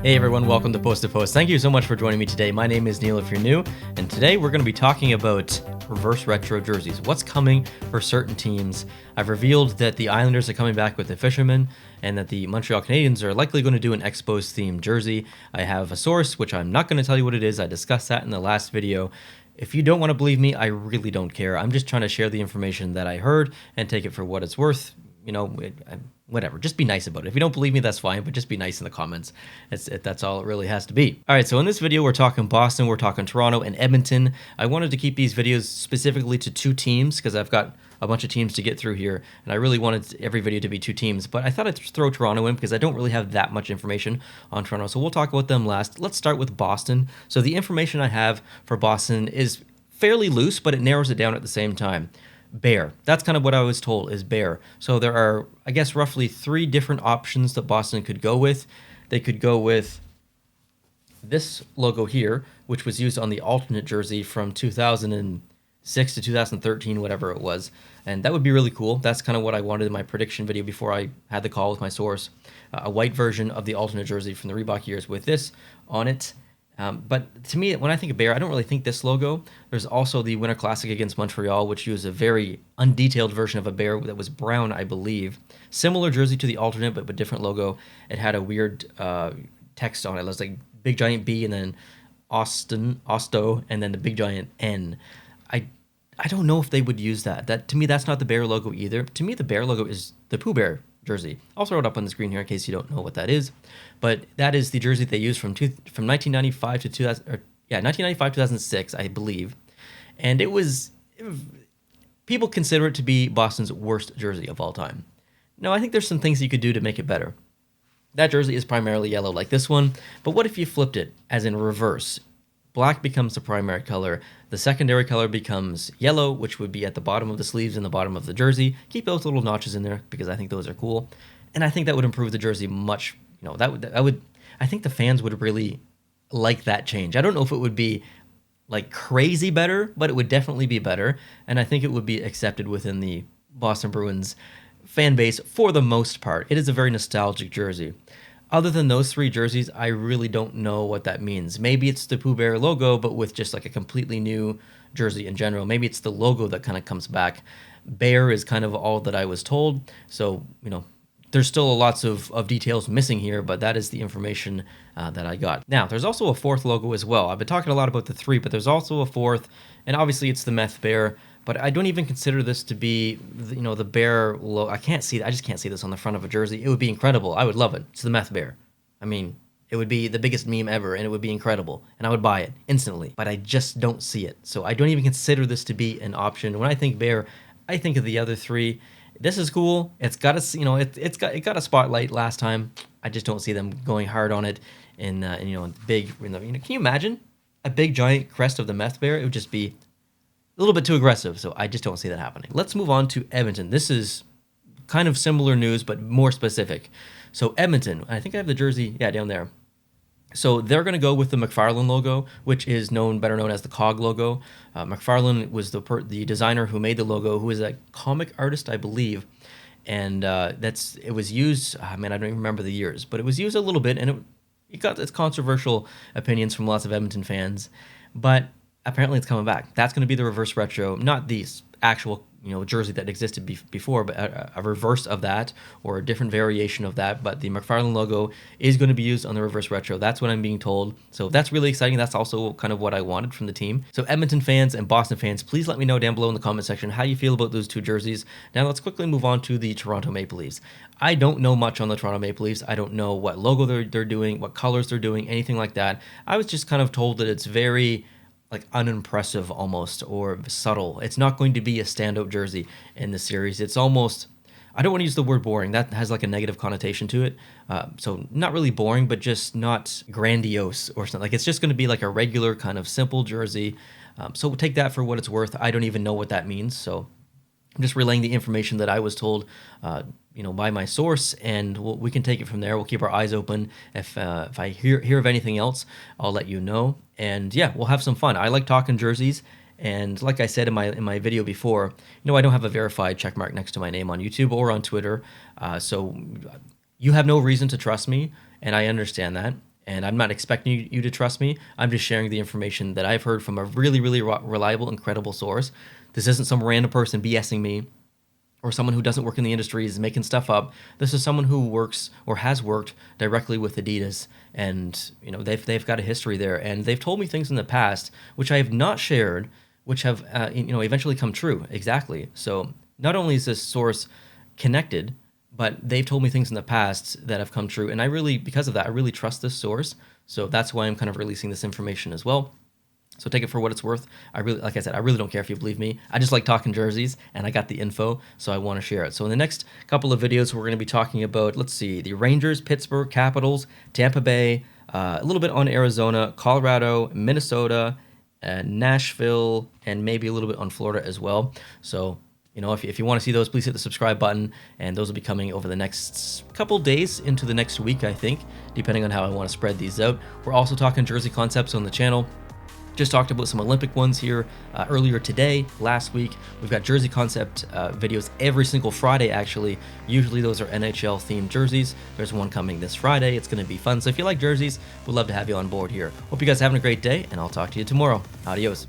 Hey everyone, welcome to Post to Post. Thank you so much for joining me today. My name is Neil if you're new, and today we're going to be talking about reverse retro jerseys. What's coming for certain teams? I've revealed that the Islanders are coming back with the Fisherman, and that the Montreal Canadiens are likely going to do an Expos themed jersey. I have a source, which I'm not going to tell you what it is. I discussed that in the last video. If you don't want to believe me, I really don't care. I'm just trying to share the information that I heard and take it for what it's worth. You know, whatever. Just be nice about it. If you don't believe me, that's fine, but just be nice in the comments. That's all it really has to be. All right, so in this video, we're talking Boston, we're talking Toronto, and Edmonton. I wanted to keep these videos specifically to two teams because I've got a bunch of teams to get through here, and I really wanted every video to be two teams, but I thought I'd throw Toronto in because I don't really have that much information on Toronto, so we'll talk about them last. Let's start with Boston. So the information I have for Boston is fairly loose, but it narrows it down at the same time. Bear. That's kind of what I was told is bear. So there are, I guess, roughly 3 different options that Boston could go with. They could go with this logo here, which was used on the alternate jersey from 2006 to 2013, whatever it was. And that would be really cool. That's kind of what I wanted in my prediction video before I had the call with my source. A white version of the alternate jersey from the Reebok years with this on it. But to me, when I think of Bear, I don't really think this logo. There's also the Winter Classic against Montreal, which used a very undetailed version of a bear that was brown, I believe. Similar jersey to the alternate, but different logo. It had a weird text on it. It was like big giant B and then Osto, and then the big giant N. I don't know if they would use that. To me, that's not the Bear logo either. To me, the Bear logo is the Pooh Bear jersey. I'll throw it up on the screen here in case you don't know what that is. But that is the jersey they used from 1995 to 2006, I believe. And people consider it to be Boston's worst jersey of all time. No, I think there's some things you could do to make it better. That jersey is primarily yellow like this one, but what if you flipped it as in reverse? Black becomes the primary color. The secondary color becomes yellow, which would be at the bottom of the sleeves and the bottom of the jersey. Keep those little notches in there because I think those are cool. And I think that would improve the jersey much. You know, I think the fans would really like that change. I don't know if it would be like crazy better, but it would definitely be better. And I think it would be accepted within the Boston Bruins fan base for the most part. It is a very nostalgic jersey. Other than those 3 jerseys, I really don't know what that means. Maybe it's the Pooh Bear logo, but with just like a completely new jersey in general. Maybe it's the logo that kind of comes back. Bear is kind of all that I was told. So, you know, there's still lots of details missing here, but that is the information that I got. Now, there's also a 4th logo as well. I've been talking a lot about the 3, but there's also a 4th, and obviously it's the Meth Bear. But I don't even consider this to be, you know, the bear logo. I just can't see this on the front of a jersey. It would be incredible. I would love it. It's the Meth Bear. I mean, it would be the biggest meme ever, and it would be incredible. And I would buy it instantly. But I just don't see it. So I don't even consider this to be an option. When I think bear, I think of the other 3. This is cool. It's got a, you know, it got a spotlight last time. I just don't see them going hard on it in you know, big. You know, can you imagine a big giant crest of the Meth Bear? It would just be a little bit too aggressive, so I just don't see that happening. Let's move on to Edmonton. This is kind of similar news, but more specific. So Edmonton, I think I have the jersey, down there. So they're going to go with the McFarlane logo, which is better known as the COG logo. McFarlane was the designer who made the logo, who is a comic artist, I believe. And it was used, I don't even remember the years, but it was used a little bit, and it got its controversial opinions from lots of Edmonton fans. But apparently it's coming back. That's going to be the reverse retro, not the actual, you know, jersey that existed before, but a reverse of that or a different variation of that. But the McFarlane logo is going to be used on the reverse retro. That's what I'm being told. So that's really exciting. That's also kind of what I wanted from the team. So Edmonton fans and Boston fans, please let me know down below in the comment section how you feel about those 2 jerseys. Now let's quickly move on to the Toronto Maple Leafs. I don't know much on the Toronto Maple Leafs. I don't know what logo they're doing, what colors they're doing, anything like that. I was just kind of told that it's very like unimpressive almost, or subtle. It's not going to be a standout jersey in the series. It's almost, I don't want to use the word boring. That has like a negative connotation to it. So not really boring, but just not grandiose or something. Like it's just going to be like a regular kind of simple jersey. So take that for what it's worth. I don't even know what that means. So I'm just relaying the information that I was told, by my source, and we can take it from there. We'll keep our eyes open. If I hear of anything else, I'll let you know. And yeah, we'll have some fun. I like talking jerseys, and like I said in my video before, I don't have a verified checkmark next to my name on YouTube or on Twitter, so you have no reason to trust me, and I understand that. And I'm not expecting you to trust me. I'm just sharing the information that I've heard from a really, really reliable and credible source. This isn't some random person BSing me or someone who doesn't work in the industry is making stuff up. This is someone who works or has worked directly with Adidas, and they've got a history there, and they've told me things in the past which I have not shared, which have eventually come true. Exactly. So not only is this source connected, but they've told me things in the past that have come true, and because of that, I really trust this source. So that's why I'm kind of releasing this information as well. So take it for what it's worth. Like I said, I really don't care if you believe me. I just like talking jerseys, and I got the info, so I want to share it. So in the next couple of videos, we're going to be talking about, let's see, the Rangers, Pittsburgh, Capitals, Tampa Bay, a little bit on Arizona, Colorado, Minnesota, Nashville, and maybe a little bit on Florida as well. So if you want to see those, please hit the subscribe button, and those will be coming over the next couple days into the next week, I think, depending on how I want to spread these out. We're also talking jersey concepts on the channel. Just talked about some Olympic ones here earlier today, last week. We've got jersey concept videos every single Friday, actually. Usually those are NHL-themed jerseys. There's one coming this Friday. It's going to be fun. So if you like jerseys, we'd love to have you on board here. Hope you guys are having a great day, and I'll talk to you tomorrow. Adios.